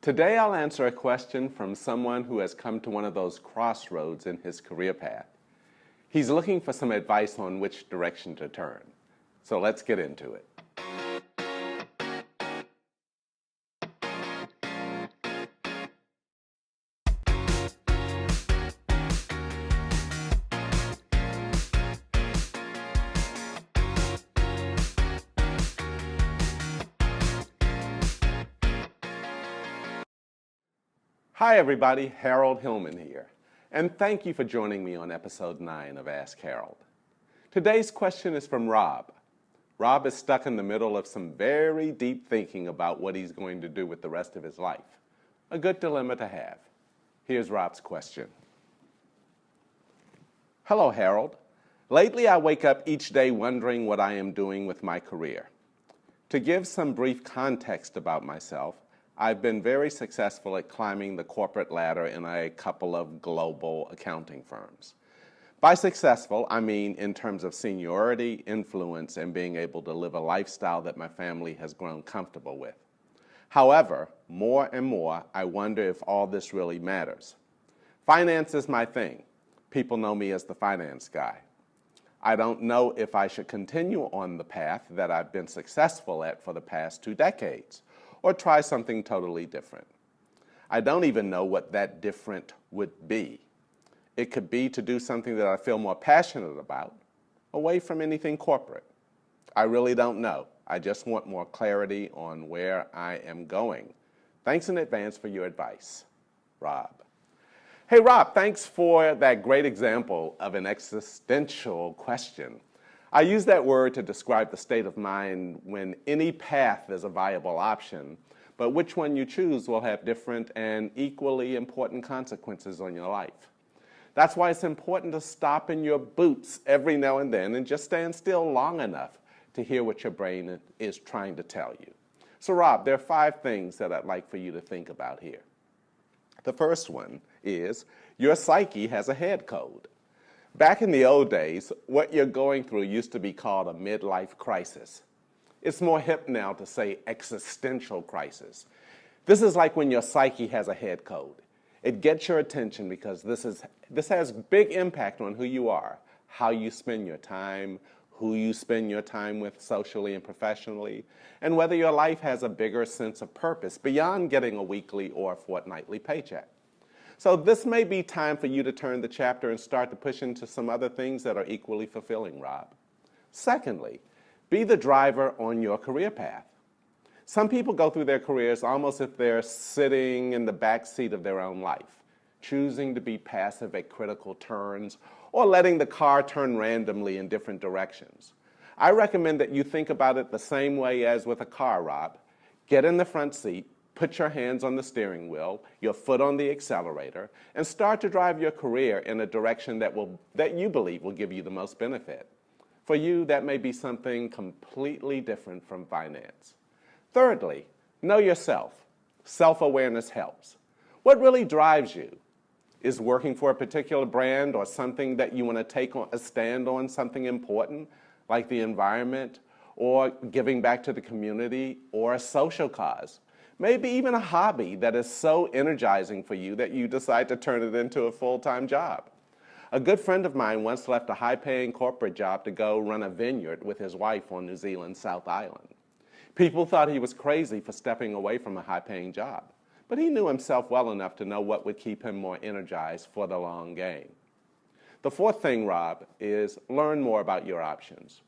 Today I'll answer a question from someone who has come to one of those crossroads in his career path. He's looking for some advice on which direction to turn. So let's get into it. Hi everybody, Harold Hillman here, and thank you for joining me on episode 9 of Ask Harold. Today's question is from Rob. Rob is stuck in the middle of some very deep thinking about what he's going to do with the rest of his life. A good dilemma to have. Here's Rob's question. Hello Harold. Lately I wake up each day wondering what I am doing with my career. To give some brief context about myself, I've been very successful at climbing the corporate ladder in a couple of global accounting firms. By successful, I mean in terms of seniority, influence, and being able to live a lifestyle that my family has grown comfortable with. However, more and more, I wonder if all this really matters. Finance is my thing. People know me as the finance guy. I don't know if I should continue on the path that I've been successful at for the past 2 decades, or try something totally different. I don't even know what that different would be. It could be to do something that I feel more passionate about, away from anything corporate. I really don't know. I just want more clarity on where I am going. Thanks in advance for your advice. Rob. Hey Rob, thanks for that great example of an existential question. I use that word to describe the state of mind when any path is a viable option, but which one you choose will have different and equally important consequences on your life. That's why it's important to stop in your boots every now and then and just stand still long enough to hear what your brain is trying to tell you. So Rob, there are 5 things that I'd like for you to think about here. The first one is your psyche has a head code. Back in the old days, what you're going through used to be called a midlife crisis. It's more hip now to say existential crisis. This is like when your psyche has a head code. It gets your attention because this has big impact on who you are, how you spend your time, who you spend your time with socially and professionally, and whether your life has a bigger sense of purpose beyond getting a weekly or fortnightly paycheck. So this may be time for you to turn the chapter and start to push into some other things that are equally fulfilling, Rob. Secondly, be the driver on your career path. Some people go through their careers almost if they're sitting in the back seat of their own life, choosing to be passive at critical turns or letting the car turn randomly in different directions. I recommend that you think about it the same way as with a car, Rob. Get in the front seat, put your hands on the steering wheel, your foot on the accelerator, and start to drive your career in a direction that you believe will give you the most benefit. For you, that may be something completely different from finance. Thirdly, know yourself. Self-awareness helps. What really drives you? Is working for a particular brand or something that you want to take a stand on, something important, like the environment, or giving back to the community, or a social cause? Maybe even a hobby that is so energizing for you that you decide to turn it into a full-time job. A good friend of mine once left a high-paying corporate job to go run a vineyard with his wife on New Zealand's South Island. People thought he was crazy for stepping away from a high-paying job, but he knew himself well enough to know what would keep him more energized for the long game. The fourth thing, Rob, is learn more about your options.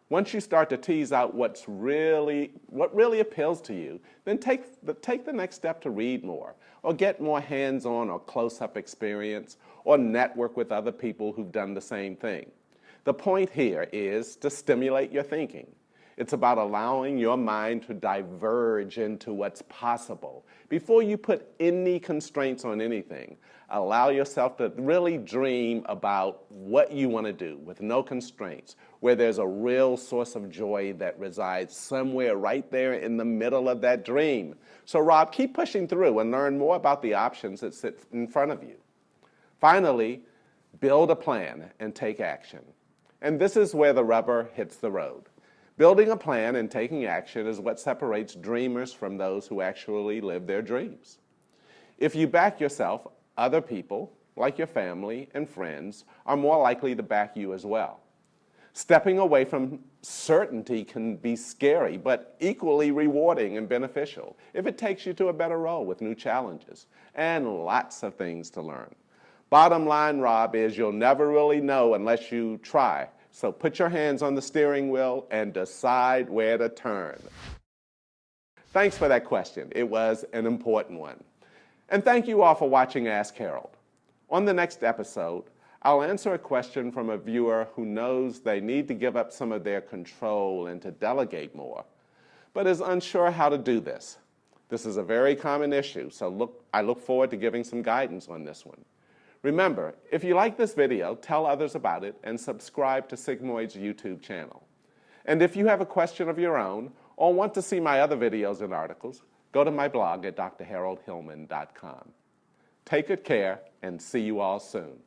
Once you start to tease out what really appeals to you, then take the next step to read more, or get more hands-on or close-up experience, or network with other people who've done the same thing. The point here is to stimulate your thinking. It's about allowing your mind to diverge into what's possible. Before you put any constraints on anything, allow yourself to really dream about what you want to do with no constraints, where there's a real source of joy that resides somewhere right there in the middle of that dream. So Rob, keep pushing through and learn more about the options that sit in front of you. Finally, build a plan and take action. And this is where the rubber hits the road. Building a plan and taking action is what separates dreamers from those who actually live their dreams. If you back yourself, other people, like your family and friends, are more likely to back you as well. Stepping away from certainty can be scary, but equally rewarding and beneficial if it takes you to a better role with new challenges and lots of things to learn. Bottom line, Rob, is you'll never really know unless you try. So put your hands on the steering wheel and decide where to turn. Thanks for that question. It was an important one. And thank you all for watching Ask Harold. On the next episode, I'll answer a question from a viewer who knows they need to give up some of their control and to delegate more, but is unsure how to do this. This is a very common issue, so I look forward to giving some guidance on this one. Remember, if you like this video, tell others about it and subscribe to Sigmoid's YouTube channel. And if you have a question of your own or want to see my other videos and articles, go to my blog at drharoldhillman.com. Take good care and see you all soon.